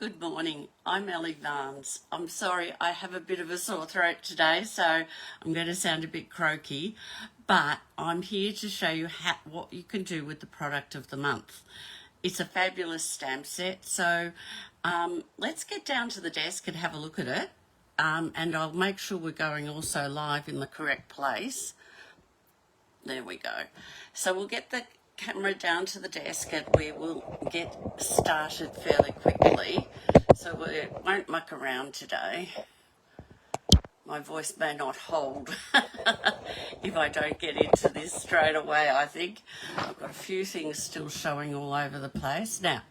Good morning, I'm Ellie Vance. I'm sorry, I have a bit of a sore throat today, so I'm going to sound a bit croaky, but I'm here to show you what you can do with the product of the month. It's a fabulous stamp set, so let's get down to the desk and have a look at it, and I'll make sure we're going also live in the correct place. There we go. So we'll get the camera down to the desk and we will get started fairly quickly. So we won't muck around today. My voice may not hold if I don't get into this straight away, I think. I've got a few things still showing all over the place. Now,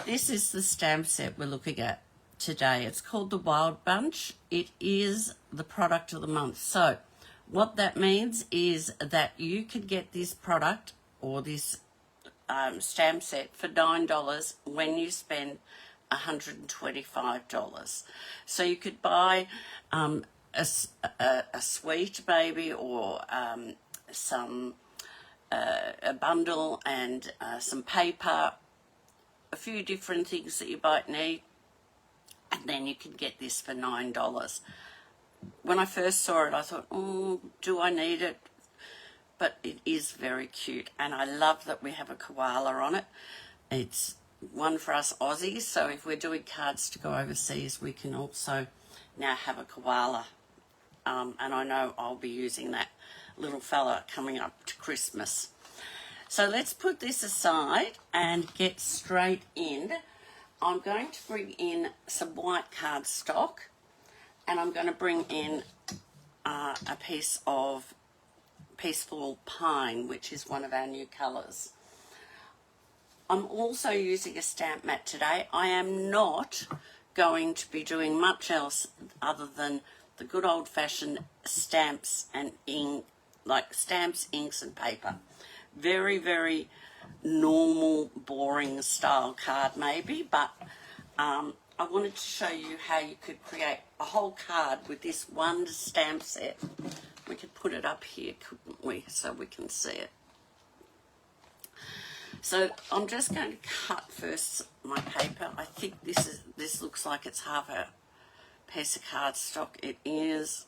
this is the stamp set we're looking at today. It's called the Wild Bunch. It is the product of the month. So what that means is that you can get this product or this stamp set for $9 when you spend $125. So you could buy a suite maybe, or a bundle and some paper, a few different things that you might need, and then you can get this for $9. When I first saw it, I thought, do I need it? But it is very cute, and I love that we have a koala on it. It's one for us Aussies, so if we're doing cards to go overseas, we can also now have a koala. And I know I'll be using that little fella coming up to Christmas. So let's put this aside and get straight in. I'm going to bring in some white cardstock, and I'm going to bring in a piece of Peaceful Pine, which is one of our new colours. I'm also using a stamp mat today. I am not going to be doing much else other than the good old-fashioned stamps and ink, like stamps, inks and paper. Very, very normal, boring style card maybe, but I wanted to show you how you could create a whole card with this one stamp set. We could put it up here, couldn't we, so we can see it. So I'm just going to cut first my paper. I think this looks like it's half a piece of cardstock. It is.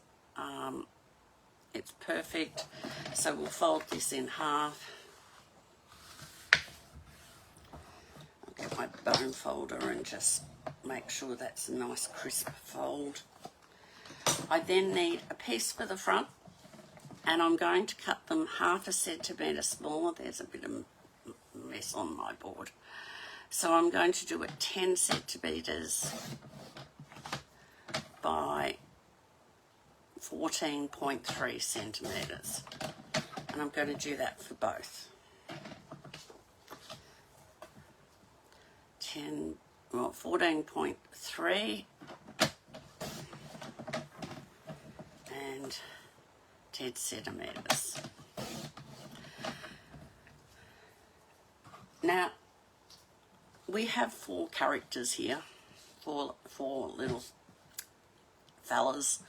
It's perfect. So we'll fold this in half. I'll get my bone folder and just make sure that's a nice crisp fold. I then need a piece for the front, and I'm going to cut them half a centimetre smaller. There's a bit of mess on my board. So I'm going to do it 10 centimetres by 14.3 centimetres. And I'm going to do that for both. 14.3 and 10 centimetres. Now, we have 4 characters here, four little fellas.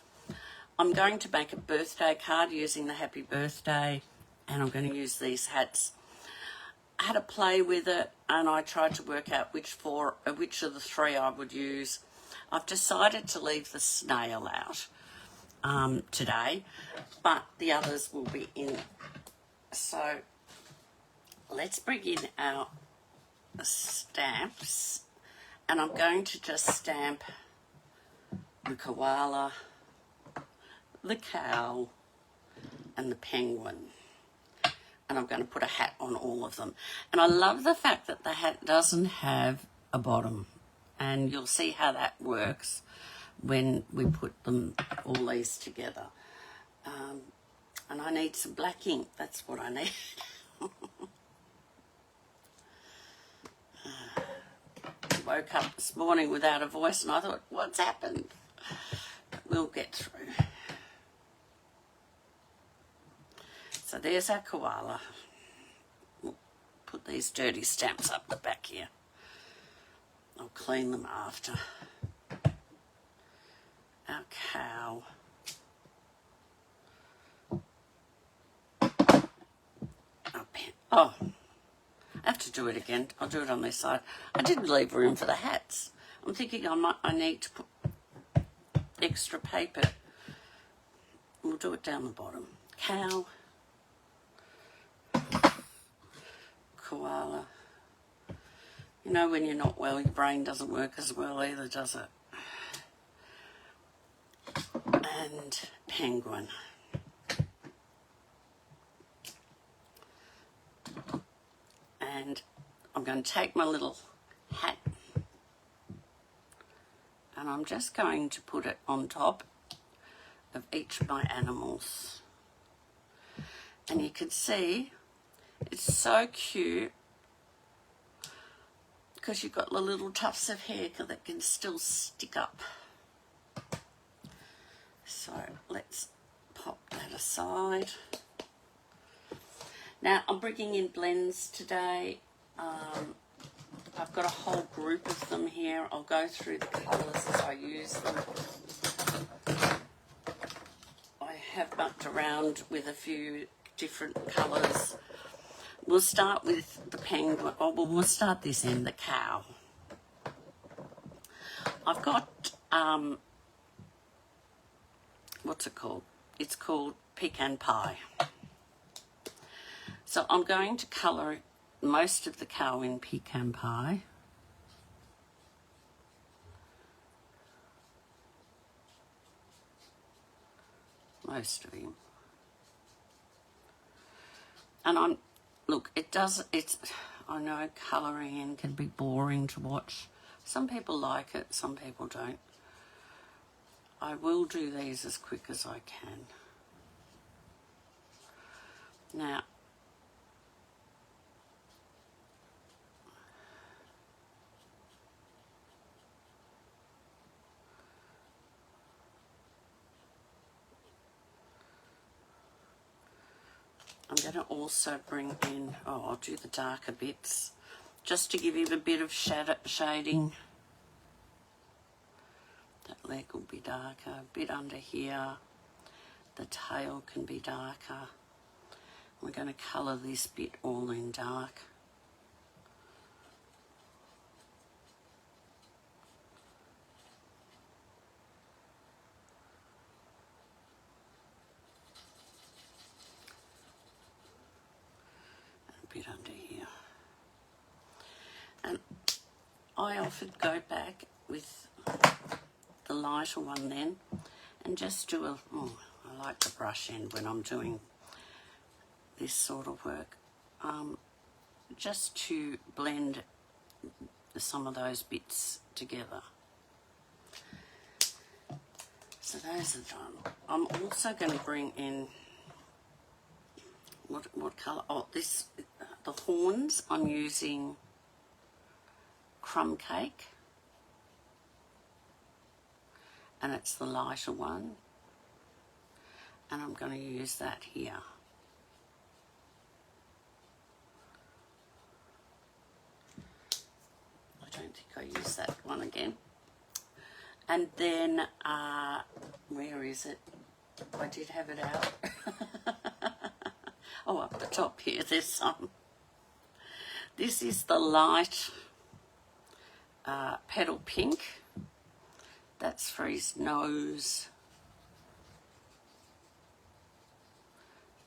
I'm going to make a birthday card using the happy birthday, and I'm going to use these hats. I had a play with it, and I tried to work out which of the 3 I would use. I've decided to leave the snail out today, but the others will be in. So let's bring in our stamps, and I'm going to just stamp the koala, the cow, and the penguin. And I'm going to put a hat on all of them. And I love the fact that the hat doesn't have a bottom, and you'll see how that works when we put them all these together. And I need some black ink. That's what I need. Woke up this morning without a voice, and I thought, what's happened? We'll get through. So there's our koala. We'll put these dirty stamps up the back here. I'll clean them after. Our cow. Our pen. Oh, I have to to do it again. I'll do it on this side. I didn't leave room for the hats. I'm thinking I need to put extra paper. We'll do it down the bottom. Cow. Koala. You know when you're not well, your brain doesn't work as well either, does it? And penguin. And I'm going to take my little hat and I'm just going to put it on top of each of my animals. And you can see it's so cute because you've got the little tufts of hair that can still stick up. So let's pop that aside. Now I'm bringing in blends today. I've got a whole group of them here. I'll go through the colours as I use them. I have mucked around with a few different colours. We'll start with the penguin. Oh, well, we'll start this in the cow. I've got, what's it called? It's called pecan pie. So I'm going to colour most of the cow in pecan pie. Most of him. And I know colouring in can be boring to watch. Some people like it, some people don't. I will do these as quick as I can. Now, I'm going to also bring in, I'll do the darker bits, just to give you a bit of shading. That leg will be darker, a bit under here. The tail can be darker. We're going to colour this bit all in dark. Bit under here. And I often go back with the lighter one then and just do I like the brush end when I'm doing this sort of work, just to blend some of those bits together. So those are done. I'm also going to bring in what colour? Oh, the horns. I'm using crumb cake, and it's the lighter one, and I'm going to use that here. I don't think I use that one again. And then, where is it? I did have it out. Oh, up the top here, there's some. This is the light petal pink. That's for his nose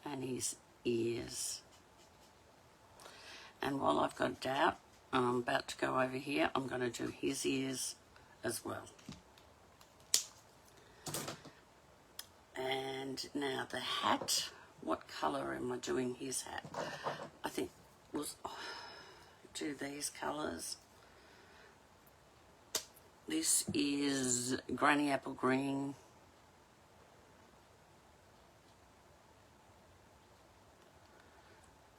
and his ears. And while I've got it out, and I'm about to go over here, I'm going to do his ears as well. And now the hat. What colour am I doing his hat? I think we'll do these colours. This is Granny Apple Green.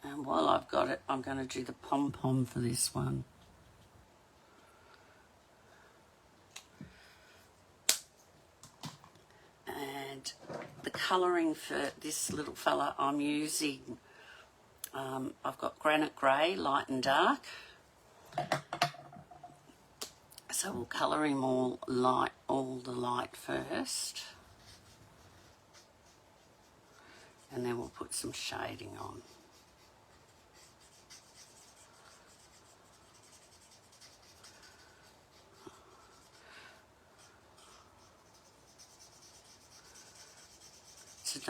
And while I've got it, I'm going to do the pom-pom for this one. And the colouring for this little fella, I'm using, I've got granite grey, light and dark. So we'll colour him all the light first. And then we'll put some shading on.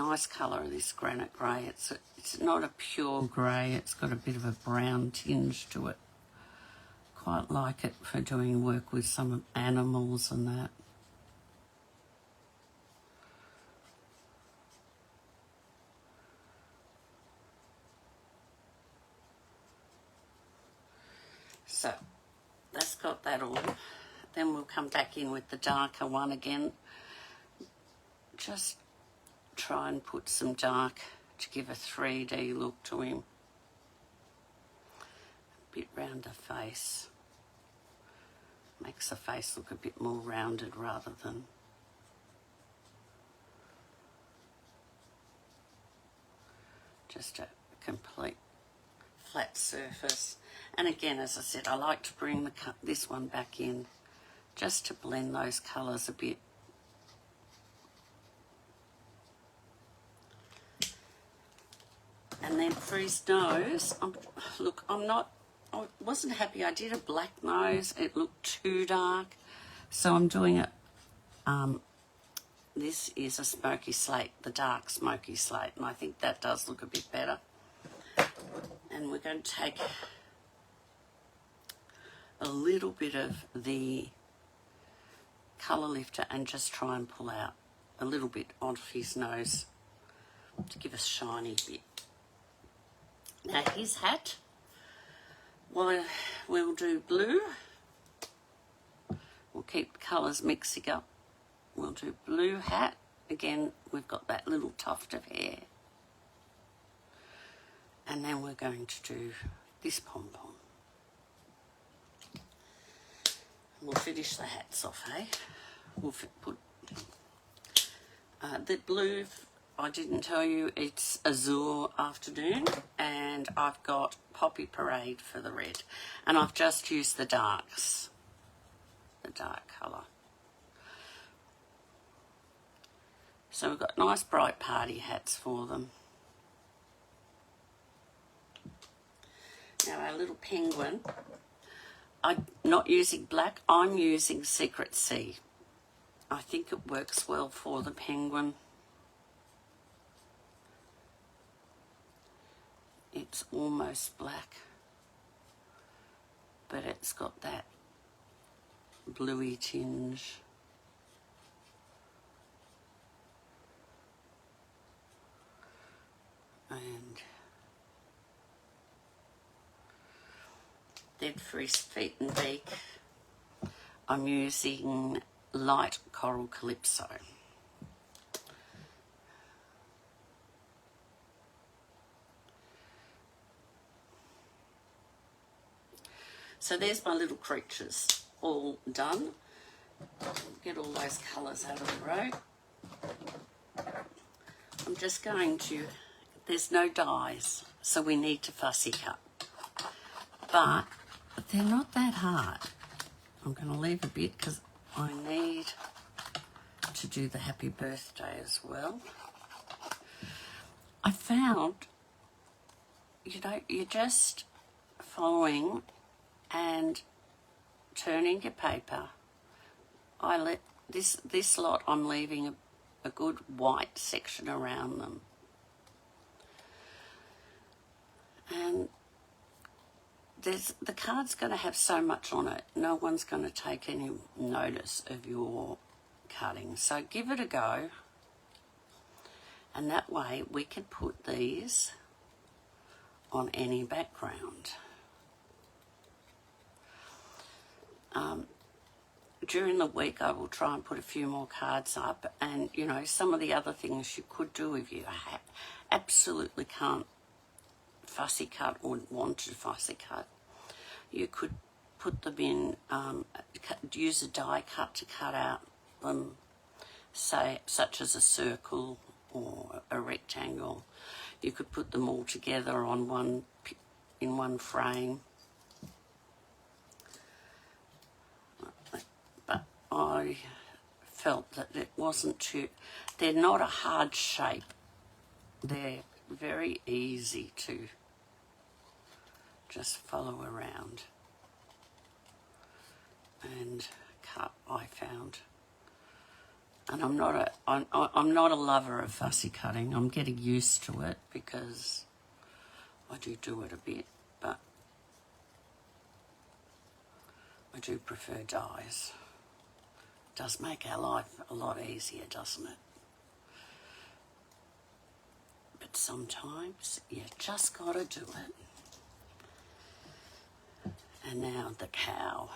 nice colour, this granite grey. It's not a pure grey, it's got a bit of a brown tinge to it. Quite like it for doing work with some animals and that. So that's got that all. Then we'll come back in with the darker one again. Just try and put some dark to give a 3D look to him. A bit round the face. Makes the face look a bit more rounded rather than just a complete flat surface. And again, as I said, I like to bring this one back in just to blend those colours a bit. And then for his nose, I wasn't happy. I did a black nose. It looked too dark. So I'm doing it. This is a smoky slate, the dark smoky slate. And I think that does look a bit better. And we're going to take a little bit of the colour lifter and just try and pull out a little bit onto his nose to give a shiny bit. Now his hat, well, we'll do blue. We'll keep the colours mixing up. We'll do blue hat. Again, we've got that little tuft of hair. And then we're going to do this pom-pom. We'll finish the hats off, eh? We'll put the blue. I didn't tell you it's Azure Afternoon, and I've got Poppy Parade for the red, and I've just used the darks, the dark colour. So we've got nice bright party hats for them. Now our little penguin, I'm not using black, I'm using Secret Sea. I think it works well for the penguin. It's almost black, but it's got that bluey tinge. And then for his feet and beak, I'm using light Coral Calypso. So there's my little creatures all done. Get all those colours out of the road. I'm just going to, there's no dies, so we need to fussy cut. But they're not that hard. I'm going to leave a bit because I need to do the happy birthday as well. I found, you know, you're just following and turning your paper. I let this lot, I'm leaving a good white section around them. And the card's going to have so much on it, no one's going to take any notice of your cutting. So give it a go, and that way we can put these on any background. During the week I will try and put a few more cards up, and you know, some of the other things you could do if you absolutely can't fussy cut or want to fussy cut. You could put them in, use a die cut to cut out them, say, such as a circle or a rectangle. You could put them all together on in one frame. But I felt that it wasn't too, they're not a hard shape. They're very easy to just follow around and cut, I found. And I'm not a lover of fussy cutting. I'm getting used to it because I do it a bit, but I do prefer dies. It does make our life a lot easier, doesn't it? But sometimes you just got to do it. And now the cow.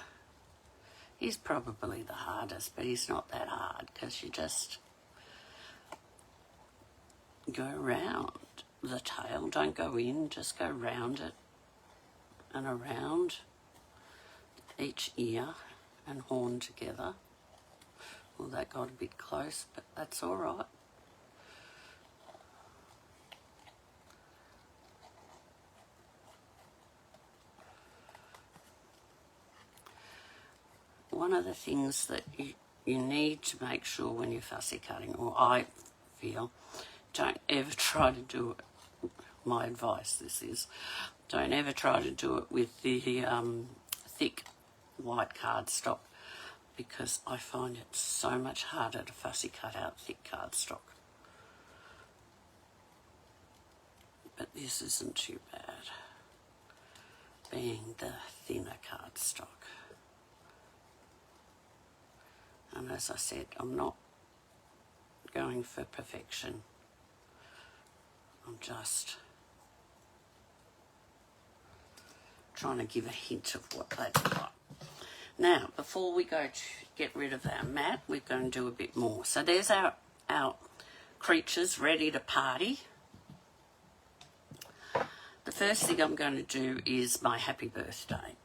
He's probably the hardest, but he's not that hard because you just go around the tail. Don't go in, just go round it and around each ear and horn together. Well, that got a bit close, but that's all right. One of the things that you need to make sure when you're fussy cutting, or I feel, don't ever try to do it, my advice this is, don't ever try to do it with the thick white cardstock, because I find it so much harder to fussy cut out thick cardstock. But this isn't too bad, being the thinner cardstock. And as I said, I'm not going for perfection. I'm just trying to give a hint of what they look like. Now, before we go to get rid of our mat, we're going to do a bit more. So there's our creatures ready to party. The first thing I'm going to do is my happy birthday,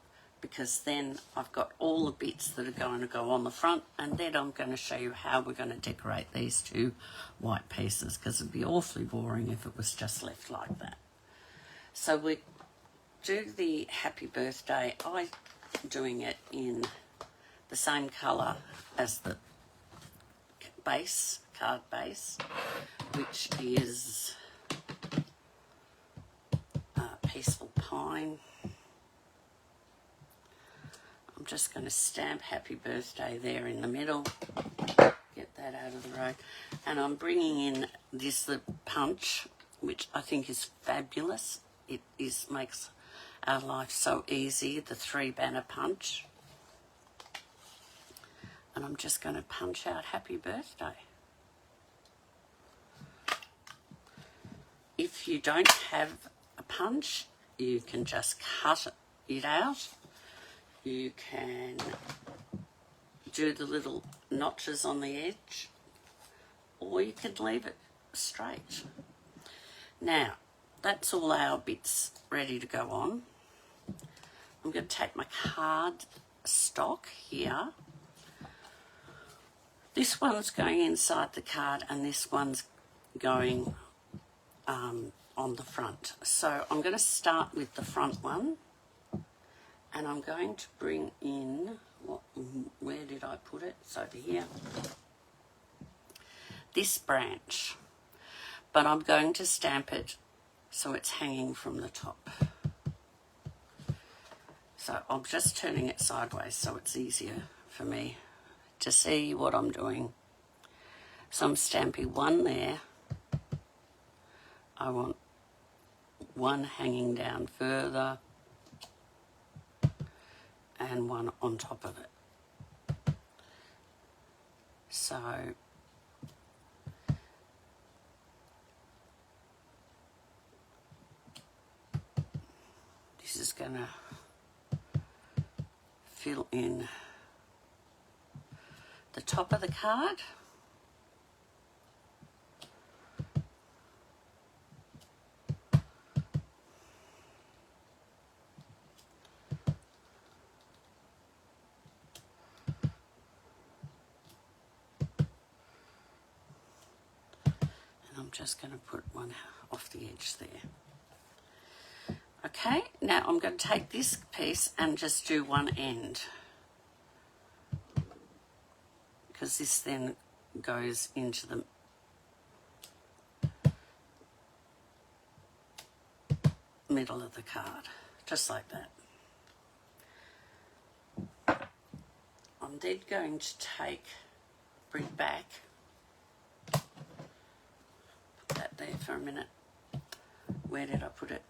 because then I've got all the bits that are going to go on the front, and then I'm going to show you how we're going to decorate these two white pieces, because it'd be awfully boring if it was just left like that. So we do the happy birthday. I'm doing it in the same colour as the base, card base, which is Peaceful Pine. I'm just going to stamp happy birthday there in the middle, get that out of the road, and I'm bringing in this the punch, which I think is fabulous. It makes our life so easy, the 3-banner punch. And I'm just going to punch out happy birthday. If you don't have a punch, you can just cut it out. You can do the little notches on the edge, or you can leave it straight. Now, that's all our bits ready to go on. I'm going to take my card stock here. This one's going inside the card, and this one's going on the front. So I'm going to start with the front one. And I'm going to bring in, where did I put it? It's over here. This branch. But I'm going to stamp it so it's hanging from the top. So I'm just turning it sideways so it's easier for me to see what I'm doing. So I'm stamping one there. I want one hanging down further, and one on top of it. So this is going to fill in the top of the card. I'm just going to put one off the edge there. Okay, now I'm going to take this piece and just do one end, because this then goes into the middle of the card, just like that. I'm then going to bring back for a minute. Where did I put it?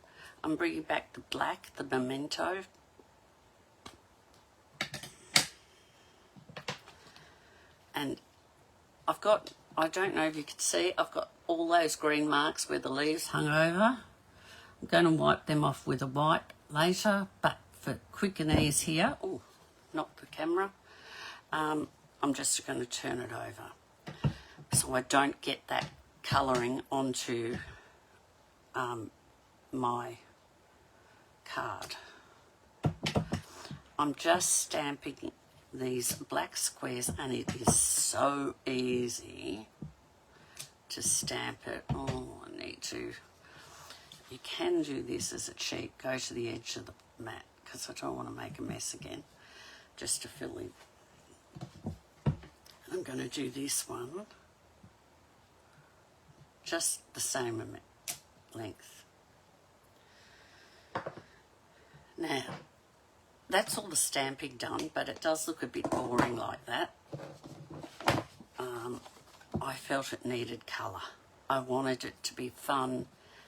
I'm bringing back the black, the Memento. And I've got, I don't know if you can see, I've got all those green marks where the leaves hung over. I'm going to wipe them off with a wipe later, but for quick and ease here, oh, knocked the camera, I'm just going to turn it over so I don't get that colouring onto my card. I'm just stamping these black squares, and it is so easy to stamp it. Oh, I need to. You can do this as a cheat. Go to the edge of the mat because I don't want to make a mess again, just to fill in. I'm going to do this one just the same length. Now, that's all the stamping done, but it does look a bit boring like that. I felt it needed colour. I wanted it to be fun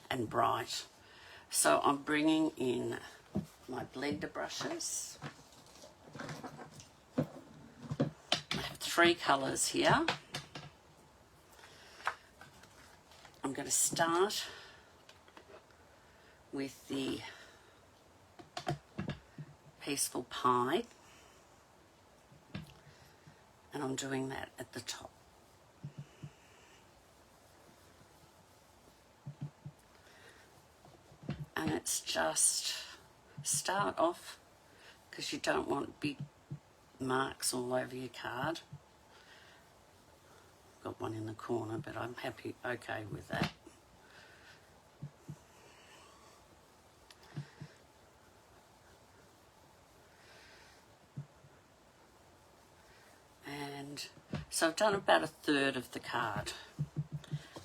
and bright. So I'm bringing in my blender brushes. I have 3 colours here. I'm going to start with the Peaceful Pine, and I'm doing that at the top. And it's just start off, because you don't want big marks all over your card. Got one in the corner, but I'm okay with that. And so I've done about 1/3 of the card.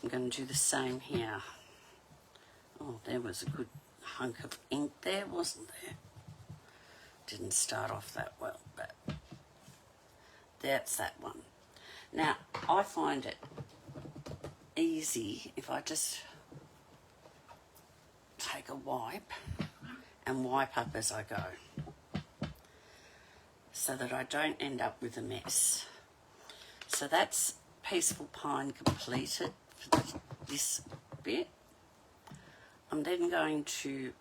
I'm going to do the same here. Oh, there was a good hunk of ink there, wasn't there? Didn't start off that well, but that's that one. Now, I find it easy if I just take a wipe and wipe up as I go, so that I don't end up with a mess. So that's Peaceful Pine completed for this bit. I'm then going to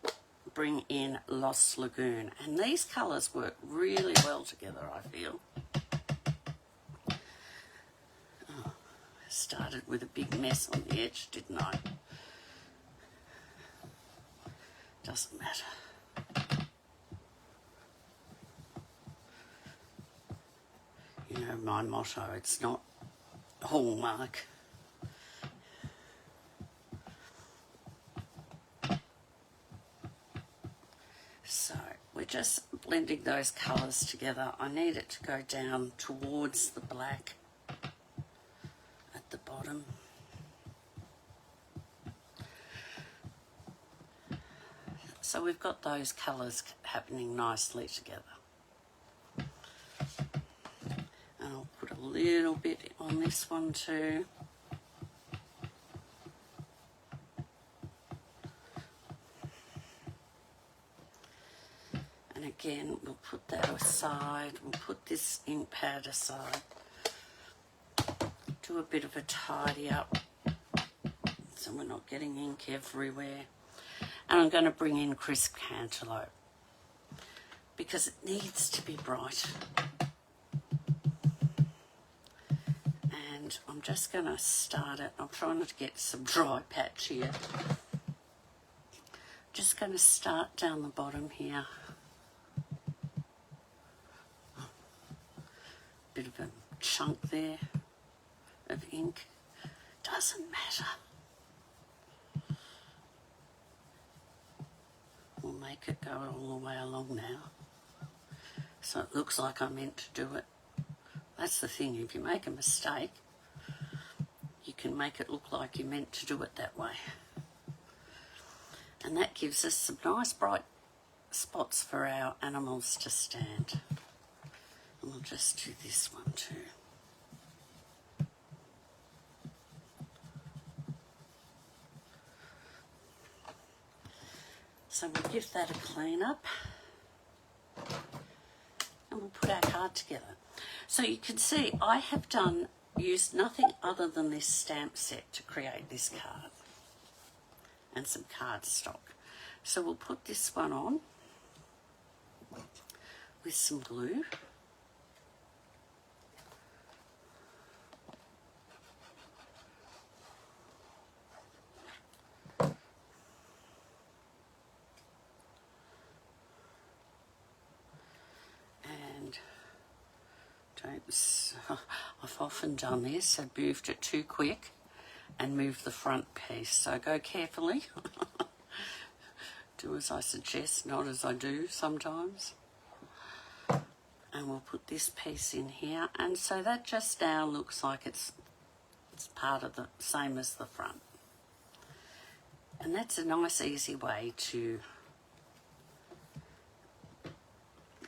bring in Lost Lagoon, and these colours work really well together, I feel. Oh, started with a big mess on the edge, didn't I? Doesn't matter. You know my motto, it's not Hallmark. So we're just blending those colours together. I need it to go down towards the black at the bottom. So we've got those colours happening nicely together. And I'll put a little bit on this one too. And again, we'll put that aside. We'll put this ink pad aside. Do a bit of a tidy up so we're not getting ink everywhere. And I'm going to bring in Crisp Cantaloupe because it needs to be bright. And I'm just going to start it. I'm trying not to get some dry patch here. Just going to start down the bottom here. Bit of a chunk there of ink. Doesn't matter. We'll make it go all the way along now. So it looks like I meant to do it. That's the thing, if you make a mistake, you can make it look like you meant to do it that way. And that gives us some nice bright spots for our animals to stand. And we'll just do this one too. So we'll give that a clean up and we'll put our card together. So you can see I have used nothing other than this stamp set to create this card and some cardstock. So we'll put this one on with some glue. I've often done this, I've moved it too quick and moved the front piece, so go carefully. Do as I suggest, not as I do sometimes. And we'll put this piece in here, and so that just now looks like it's part of the same as the front. And that's a nice easy way to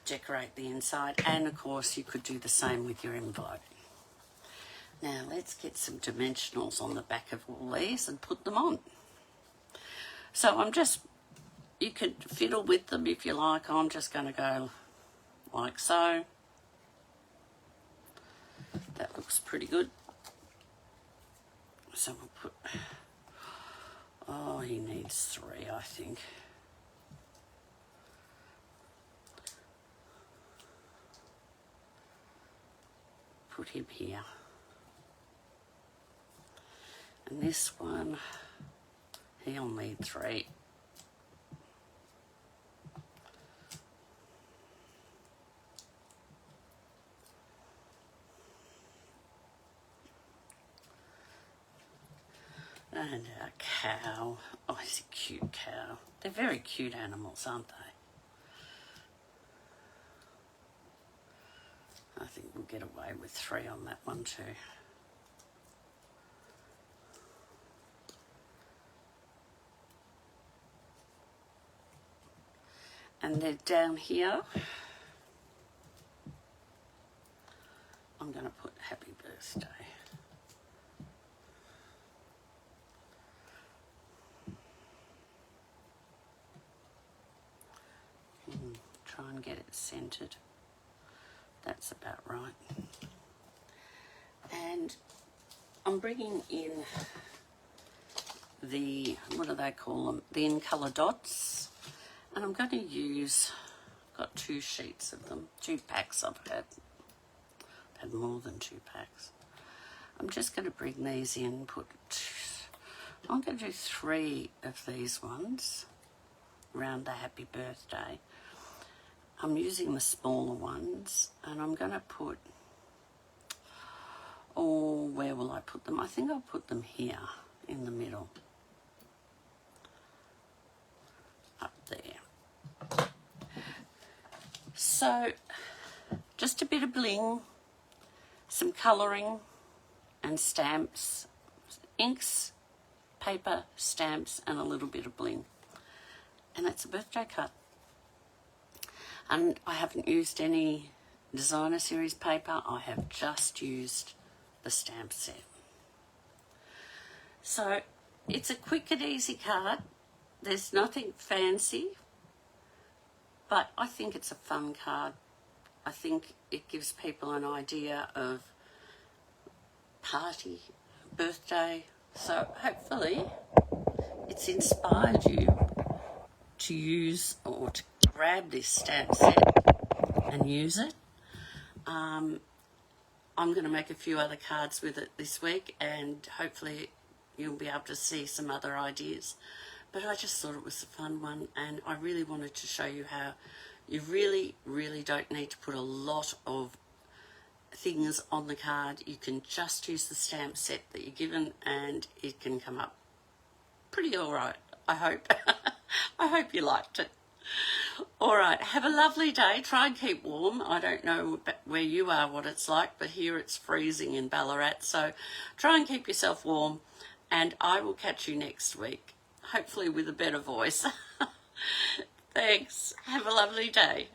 decorate the inside, and of course you could do the same with your envelope. Now let's get some dimensionals on the back of all these and put them on. So you could fiddle with them if you like. I'm just going to go like so. That looks pretty good. So we'll put, oh, he needs 3, I think. Put him here. And this one, he'll need 3. And our cow. Oh, he's a cute cow. They're very cute animals, aren't they? I think we'll get away with 3 on that one too. And then down here, I'm going to put happy birthday. Try and get it centered. That's about right. And I'm bringing in the, what do they call them? The in colour dots. And I'm going to use, got 2 sheets of them, 2 packs I've had more than 2 packs. I'm just going to bring these in, I'm going to do 3 of these ones around the happy birthday. I'm using the smaller ones, and I'm going to put, where will I put them? I think I'll put them here in the middle. Up there. So, just a bit of bling, some colouring and stamps, inks, paper, stamps, and a little bit of bling. And that's a birthday card. And I haven't used any designer series paper, I have just used the stamp set. So it's a quick and easy card. There's nothing fancy, but I think it's a fun card. I think it gives people an idea of party, birthday. So hopefully it's inspired you to use or to grab this stamp set and use it. I'm going to make a few other cards with it this week, and hopefully you'll be able to see some other ideas. But I just thought it was a fun one, and I really wanted to show you how you really, really don't need to put a lot of things on the card. You can just use the stamp set that you're given and it can come up pretty all right, I hope. I hope you liked it. All right, have a lovely day. Try and keep warm. I don't know where you are, what it's like, but here it's freezing in Ballarat. So try and keep yourself warm, and I will catch you next week, hopefully with a better voice. Thanks. Have a lovely day.